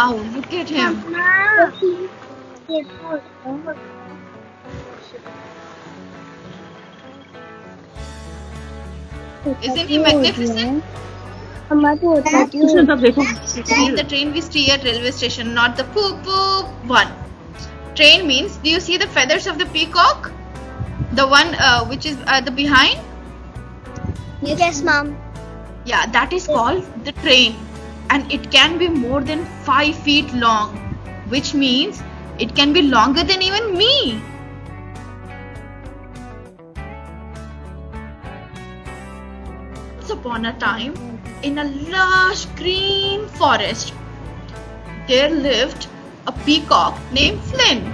Wow, look at him. Isn't he magnificent? The train we see at railway station, not the poo one. Train means, do you see the feathers of the peacock? The one which is the behind? Yes, ma'am. Yeah, that is called the train. And it can be more than 5 feet long, which means it can be longer than even me. Once upon a time, in a lush green forest, there lived a peacock named Flynn.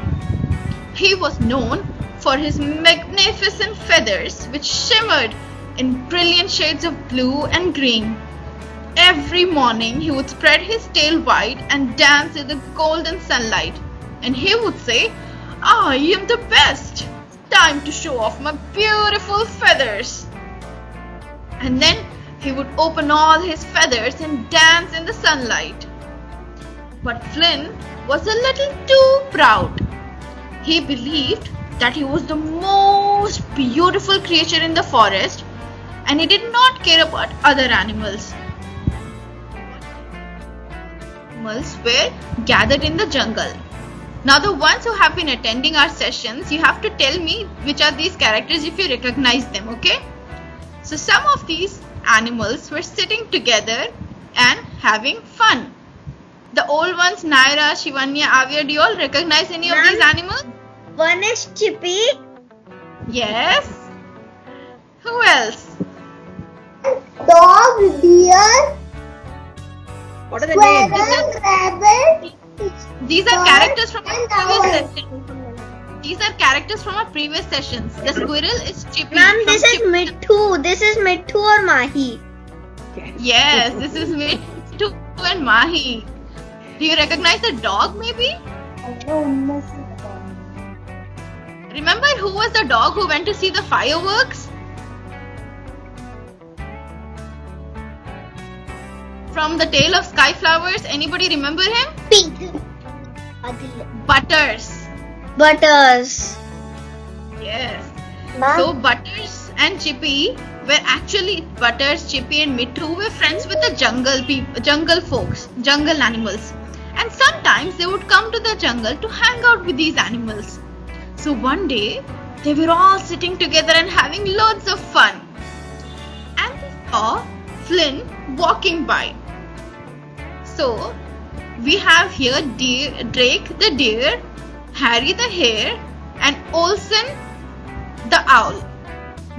He was known for his magnificent feathers, which shimmered in brilliant shades of blue and green. Every morning he would spread his tail wide and dance in the golden sunlight, and he would say, "I am the best. Time to show off my beautiful feathers." And then he would open all his feathers and dance in the sunlight. But Flynn was a little too proud. He believed that he was the most beautiful creature in the forest, and he did not care about other animals. Animals were gathered in the jungle. Now the ones who have been attending our sessions, you have to tell me which are these characters if you recognize them, okay? So some of these animals were sitting together and having fun. The old ones, Naira, Shivanya, Avya, do you all recognize any of these animals? One is Chippy. Yes. Who else? Dog, deer. What are the names? Rabbit. These are characters from our previous session. These are characters from our previous sessions. The squirrel is Chippy. Ma'am, this is Mithu. This is Mithu or Mahi. Yes, this is Mithu and Mahi. Do you recognize the dog maybe? Remember who was the dog who went to see the fireworks? From the Tale of Sky Flowers, anybody remember him? Pig. Butters. Butters. Yes. So Butters and Chippy were actually Butters, Chippy and Mithu were friends with the jungle folks, jungle animals. And sometimes they would come to the jungle to hang out with these animals. So one day, they were all sitting together and having loads of fun. And they saw Flynn walking by. So, we have here Drake the deer, Harry the hare, and Olsen the owl.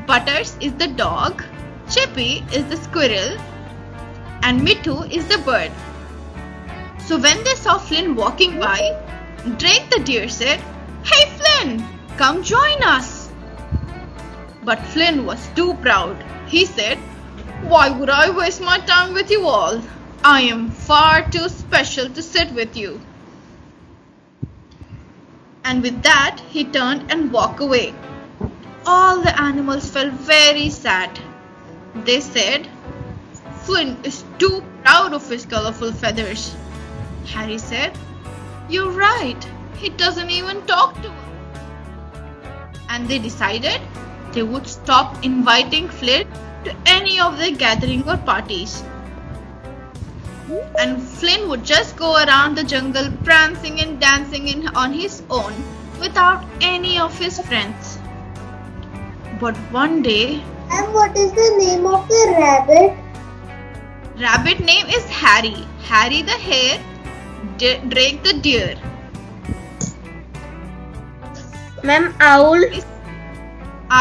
Butters is the dog, Chippy is the squirrel, and Mithu is the bird. So when they saw Flynn walking by, Drake the deer said, "Hey Flynn, come join us." But Flynn was too proud. He said, "Why would I waste my time with you all? I am far too special to sit with you." And with that, he turned and walked away. All the animals felt very sad. They said, "Flynn is too proud of his colorful feathers." Harry said, "You're right. He doesn't even talk to us." And they decided they would stop inviting Flynn to any of their gathering or parties. And Flynn would just go around the jungle prancing and dancing on his own without any of his friends. But one day... And what is the name of the rabbit? Rabbit name is Harry. Harry the hare, Drake the deer. Ma'am, owl.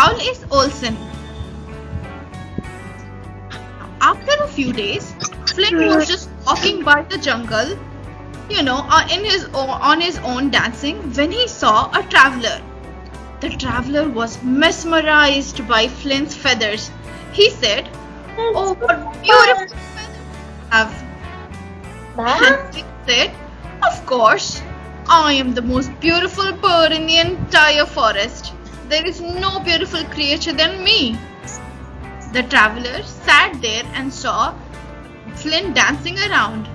Owl is Olsen. After a few days, Flynn was just walking by the jungle, on his own dancing, when he saw a traveler. The traveler was mesmerized by Flynn's feathers. He said, "Oh, what beautiful feathers you have." And Flynn said, "Of course, I am the most beautiful bird in the entire forest. There is no beautiful creature than me." The traveler sat there and saw Flynn dancing around,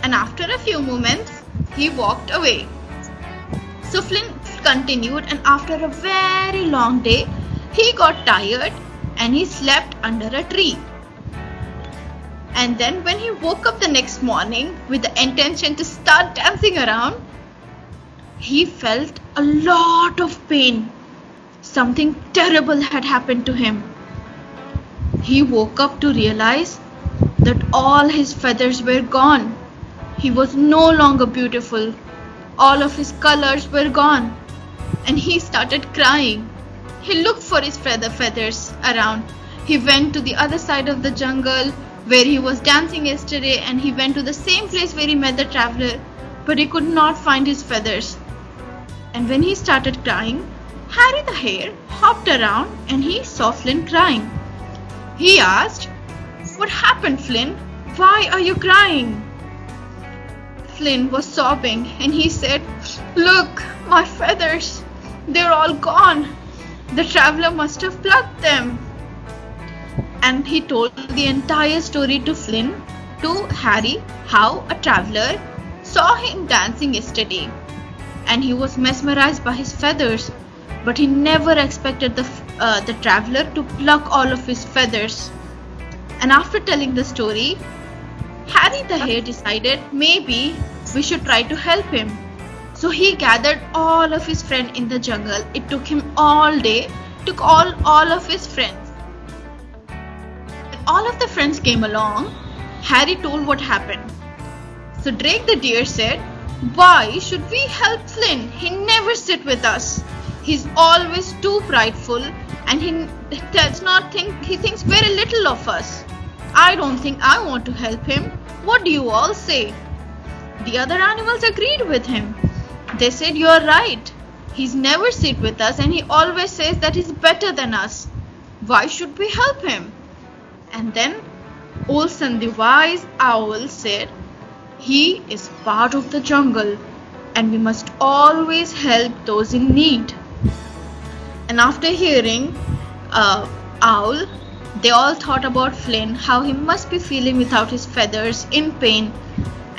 and after a few moments, He walked away. So Flynn continued, and after a very long day, he got tired and he slept under a tree. And then when he woke up the next morning with the intention to start dancing around, he felt a lot of pain. Something terrible had happened to him. He woke up to realize that all his feathers were gone. He was no longer beautiful. All of his colors were gone. And he started crying. He looked for his feathers around. He went to the other side of the jungle where he was dancing yesterday, and he went to the same place where he met the traveler, but he could not find his feathers. And when he started crying, Harry the Hare hopped around and he saw Flynn crying. He asked, "What happened, Flynn? Why are you crying?" Flynn was sobbing and he said, "Look, my feathers, they're all gone. The traveler must have plucked them." And he told the entire story to Harry, how a traveler saw him dancing yesterday. And he was mesmerized by his feathers, but he never expected the traveler to pluck all of his feathers. And after telling the story, Harry the Hare decided maybe we should try to help him. So he gathered all of his friends in the jungle. It took him all day to call all of his friends. When all of the friends came along, Harry told what happened. So Drake the Deer said, "Why should we help Flynn? He never sits with us. He's always too prideful and he thinks very little of us. I don't think I want to help him. What do you all say?" The other animals agreed with him. They said, "You're right. He's never sit with us and he always says that he's better than us. Why should we help him?" And then Olsen the wise owl said, "He is part of the jungle and we must always help those in need." And after hearing Owl, they all thought about Flynn, how he must be feeling without his feathers, in pain.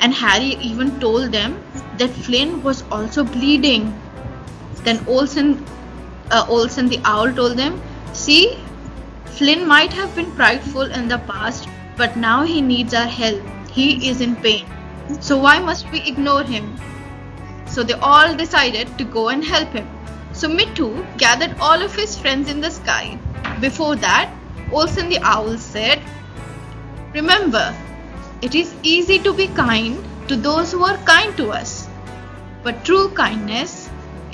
And Harry even told them that Flynn was also bleeding. Then Olsen the owl told them, "See, Flynn might have been prideful in the past, but now he needs our help. He is in pain. So why must we ignore him?" So they all decided to go and help him. So Mittu gathered all of his friends in the sky. Before that, Olsen the owl said, "Remember, it is easy to be kind to those who are kind to us. But true kindness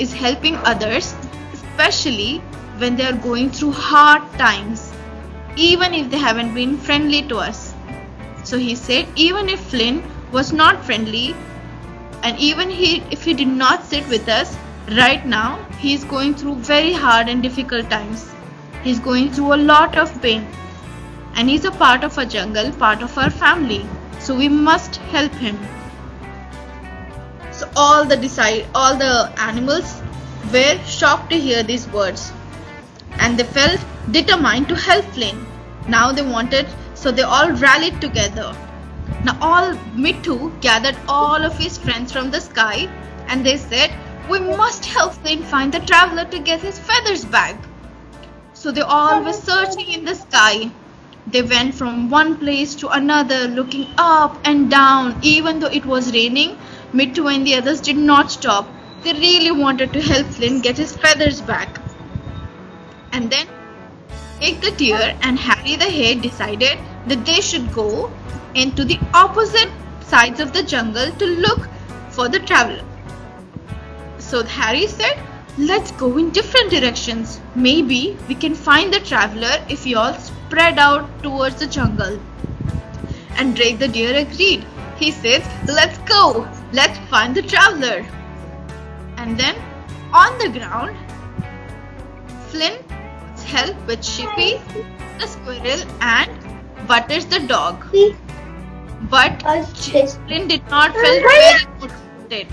is helping others, especially when they are going through hard times, even if they haven't been friendly to us." So he said, even if Flynn was not friendly, and even if he did not sit with us, right now he is going through very hard and difficult times. He's going through a lot of pain. And he's a part of our jungle, part of our family. So we must help him. So all the animals were shocked to hear these words. And they felt determined to help Flynn. Now they wanted, so they all rallied together. Now Mittu gathered all of his friends from the sky and they said, "We must help Flynn find the traveler to get his feathers back." So they all were searching in the sky. They went from one place to another, looking up and down. Even though it was raining, Mittu and the others did not stop. They really wanted to help Flynn get his feathers back. And then Drake the Deer and Harry the Hare decided that they should go into the opposite sides of the jungle to look for the traveler. So Harry said, "Let's go in different directions. Maybe we can find the traveler if we all spread out towards the jungle." And Drake the Deer agreed. He says, "Let's go. Let's find the traveler." And then on the ground, Flynn helped with Chippy the squirrel and Butters the dog. But Flynn did not feel very motivated.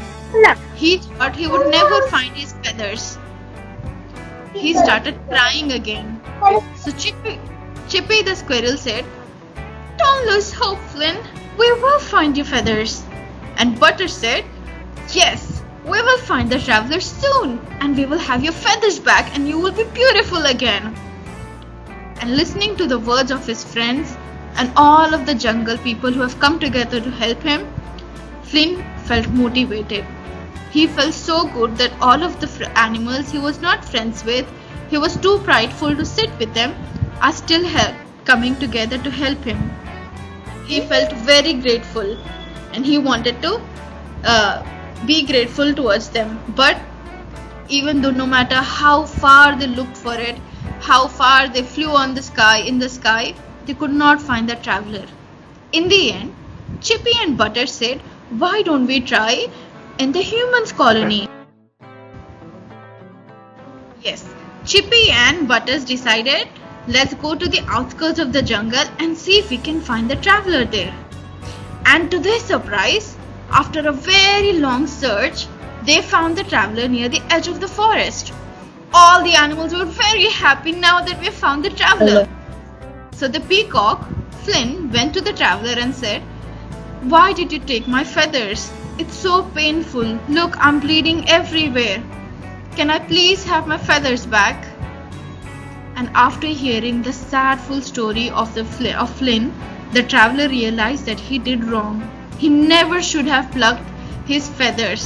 He thought he would never find his feathers. He started crying again. So Chippy the squirrel said, "Don't lose hope, Flynn. We will find your feathers." And Butter said, Yes, we will find the traveler soon, and we will have your feathers back, and you will be beautiful again. And listening to the words of his friends and all of the jungle people who have come together to help him, Flynn felt motivated. He felt so good that all of the animals he was not friends with, he was too prideful to sit with them, are still coming together to help him. He felt very grateful, and he wanted to be grateful towards them. But even though no matter how far they looked for it, how far they flew in the sky, they could not find the traveler. In the end, Chippy and Butter said, "Why don't we try in the humans colony?" Yes, Chippy and Butters decided, let's go to the outskirts of the jungle and see if we can find the traveler there. And to their surprise, after a very long search, they found the traveler near the edge of the forest. All the animals were very happy now that we found the traveler. So the peacock, Flynn, went to the traveler and said, "Why did you take my feathers? It's so painful. Look, I'm bleeding everywhere. Can I please have my feathers back?" And after hearing the sad full story of Flynn, the traveler realized that he did wrong. He never should have plucked his feathers.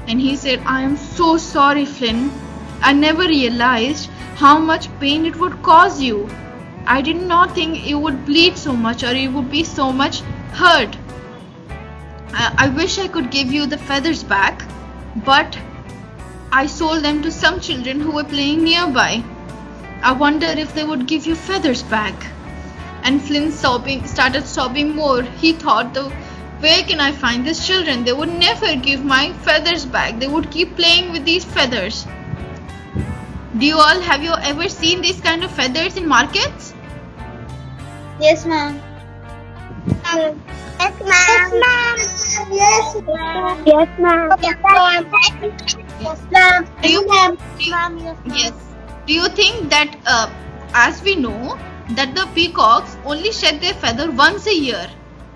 And he said, "I am so sorry, Flynn. I never realized how much pain it would cause you. I did not think you would bleed so much or you would be so much hurt. I wish I could give you the feathers back, but I sold them to some children who were playing nearby. I wonder if they would give you feathers back." And Flynn started sobbing more. He thought, where can I find these children? They would never give my feathers back. They would keep playing with these feathers. Have you ever seen these kind of feathers in markets? Yes, ma'am. Yes, ma'am. Yes, ma'am. Yes, ma'am. Yes, ma'am. Yes. Do you think that, as we know, that the peacocks only shed their feather once a year?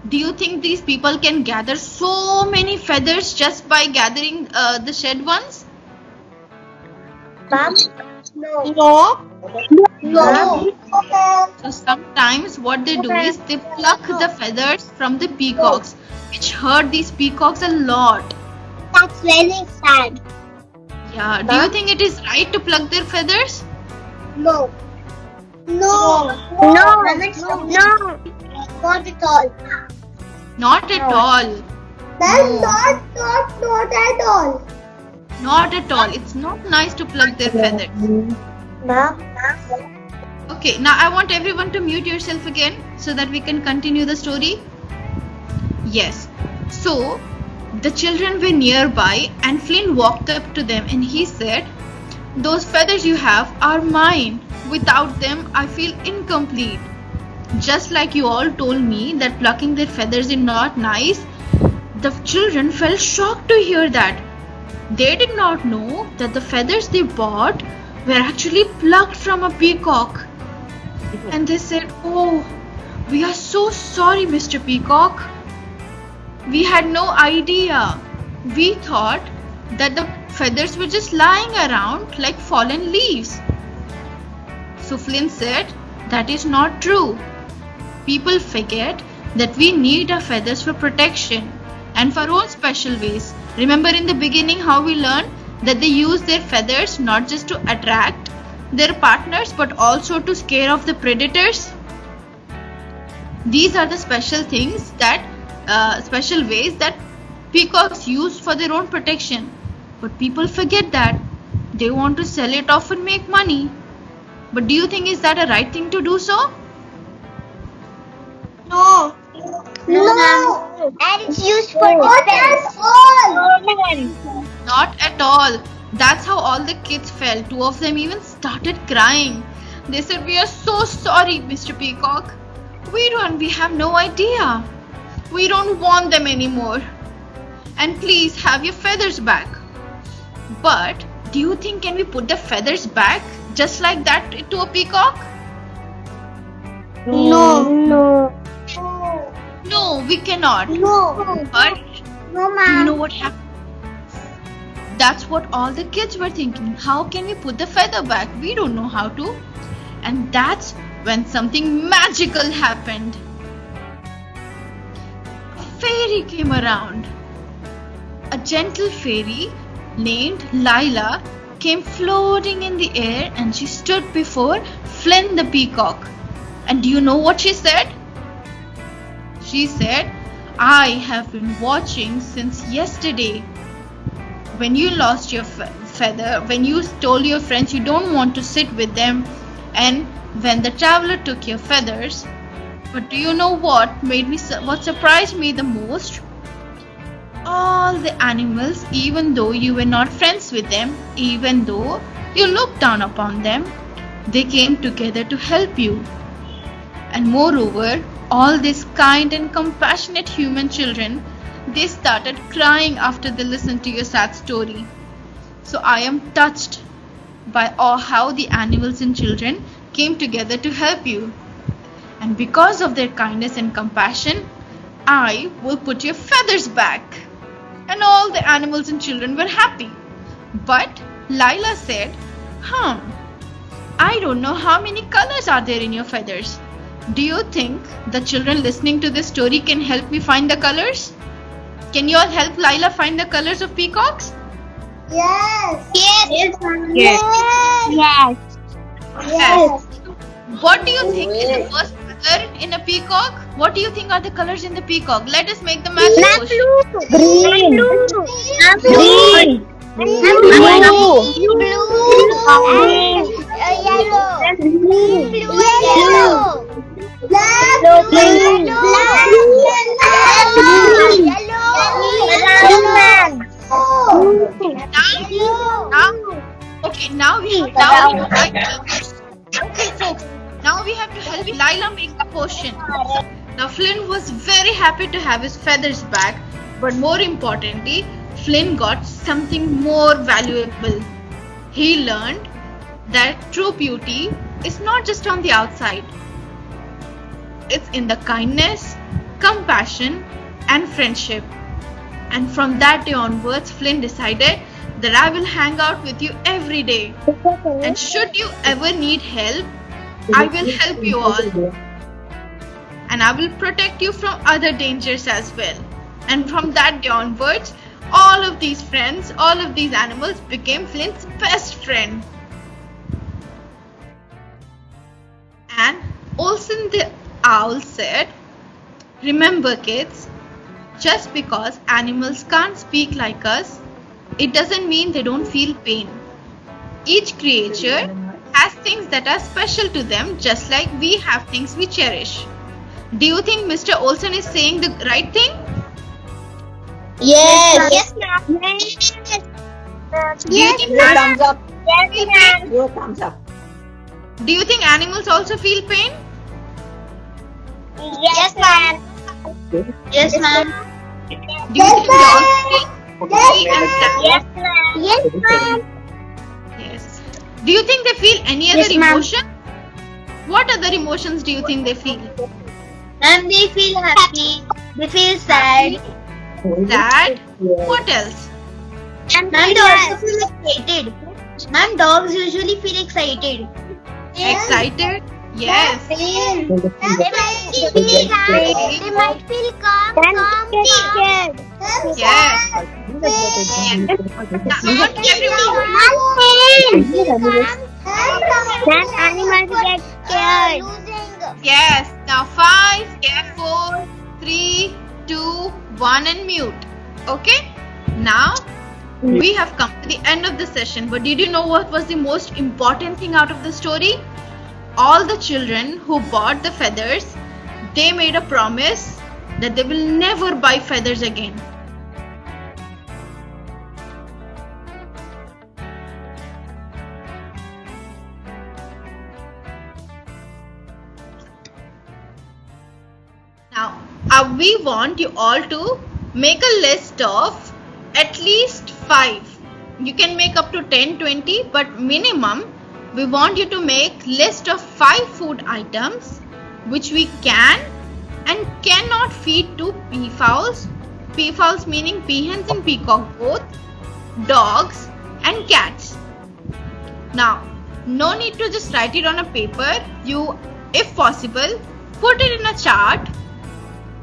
Do you think these people can gather so many feathers just by gathering the shed ones? Ma'am? No. So sometimes what they do is they pluck the feathers from the peacocks, which hurt these peacocks a lot. That's very sad. Yeah. Do you think it is right to pluck their feathers? No. No. No. No. Not at all. Not at all. That's No. not at all. Not at all. It's not nice to pluck their feathers. Ma'am. Okay, now I want everyone to mute yourself again so that we can continue the story. Yes. So, the children were nearby and Flynn walked up to them and he said, "Those feathers you have are mine. Without them, I feel incomplete. Just like you all told me that plucking their feathers is not nice." The children felt shocked to hear that. They did not know that the feathers they bought were actually plucked from a peacock. And they said, "Oh, we are so sorry, Mr. Peacock. We had no idea. We thought that the feathers were just lying around like fallen leaves." So Flynn said, "That is not true. People forget that we need our feathers for protection and for our own special ways. Remember in the beginning how we learned that they use their feathers not just to attract their partners but also to scare off the predators? These are the special things that, special ways that peacocks use for their own protection. But people forget that. They want to sell it off and make money. But do you think is that a right thing to do so?" No. No. And it's used for defense. Not at all. That's how all the kids felt. Two of them even started crying. They said, "We are so sorry, Mr. Peacock. We have no idea. We don't want them anymore. And please have your feathers back." But do you think can we put the feathers back just like that to a peacock? No. No, we cannot. No. But No, you ma'am. know what happened? That's what all the kids were thinking. How can we put the feather back? We don't know how to. And that's when something magical happened. A fairy came around. A gentle fairy named Lila came floating in the air, and she stood before Flynn the Peacock. And do you know what she said? She said, I have been watching since yesterday. When you lost your feather, when you told your friends you don't want to sit with them, and when the traveler took your feathers. But do you know what surprised me the most? All the animals, even though you were not friends with them, even though you looked down upon them, they came together to help you. And moreover, all these kind and compassionate human children, they started crying after they listened to your sad story. So I am touched by how the animals and children came together to help you. And because of their kindness and compassion, I will put your feathers back. And all the animals and children were happy. But Lila said, I don't know how many colors are there in your feathers. Do you think the children listening to this story can help me find the colors? Can you all help Lila find the colors of peacocks? Yes. Yes. Yes. Yes. Yes. What do you think is the first color in a peacock? What do you think are the colors in the peacock? Let us make the magic potion. Green. Blue. Green. Blue. Yellow. Green, blue, yellow. Black, blue, Now we have to help Lila make the potion. Now Flynn was very happy to have his feathers back, but more importantly, Flynn got something more valuable. He learned that true beauty is not just on the outside. It's in the kindness, compassion, and friendship. And from that day onwards, Flynn decided that I will hang out with you every day. And should you ever need help, I will help you all. And I will protect you from other dangers as well. And from that day onwards, all of these friends, all of these animals became Flynn's best friend. And Olsen the owl said, remember kids, just because animals can't speak like us, it doesn't mean they don't feel pain. Each creature has things that are special to them, just like we have things we cherish. Do you think Mr. Olsen is saying the right thing? Yes. Yes, ma'am. Yes. Do you think Thumbs up. Yes, ma'am. Your thumbs up. Do you think animals also feel pain? Yes, ma'am. Yes, ma'am. Do you think they also feel happy and sad? Yes, ma'am. Yes, ma'am. Yes. Do you think they feel any other Yes, ma'am. emotion? What other emotions do you think they feel? And they feel happy. They feel sad. Sad. What else? Ma'am, they also feel excited. Ma'am, dogs usually feel excited. Excited? Yes. They might feel calm. Scared. Yes. Not everyone. That animals get scared. Yes. Now 5, 4, 3, 2, 1 and mute. Okay? Now we have come to the end of the session. But did you know what was the most important thing out of the story? All the children who bought the feathers, they made a promise that they will never buy feathers again. Now, we want you all to make a list of at least 5. You can make up to 10, 20, but minimum we want you to make list of 5 food items which we can and cannot feed to peafowls. Peafowls meaning peahens and peacock both. dogs, and cats. Now, no need to just write it on a paper. You, if possible, put it in a chart.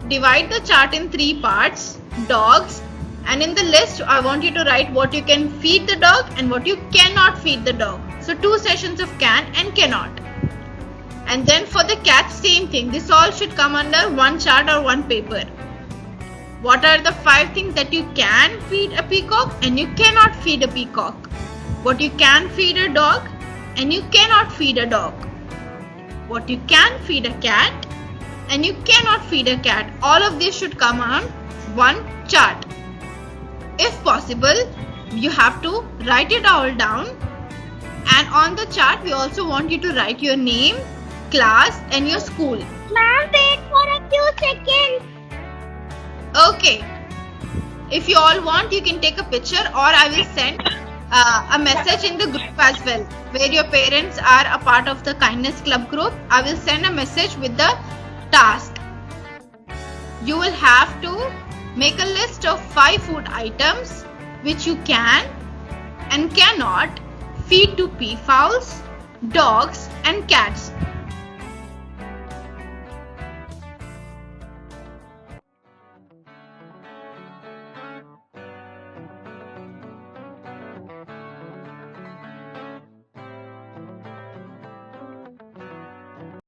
Divide the chart in 3 parts, dogs, and in the list I want you to write what you can feed the dog and what you cannot feed the dog. So 2 sessions of can and cannot. And then for the cat, same thing. This all should come under one chart or one paper. What are the 5 things that you can feed a peacock and you cannot feed a peacock? What you can feed a dog and you cannot feed a dog. What you can feed a cat and you cannot feed a cat. All of this should come on one chart. If possible, you have to write it all down, and on the chart we also want you to write your name, class, and your school. Ma'am, wait for a few seconds. Okay. If you all want, you can take a picture, or I will send a message in the group as well, where your parents are a part of the kindness club group. I will send a message with the task. You will have to make a list of 5 food items which you can and cannot feed to peafowls, dogs, and cats.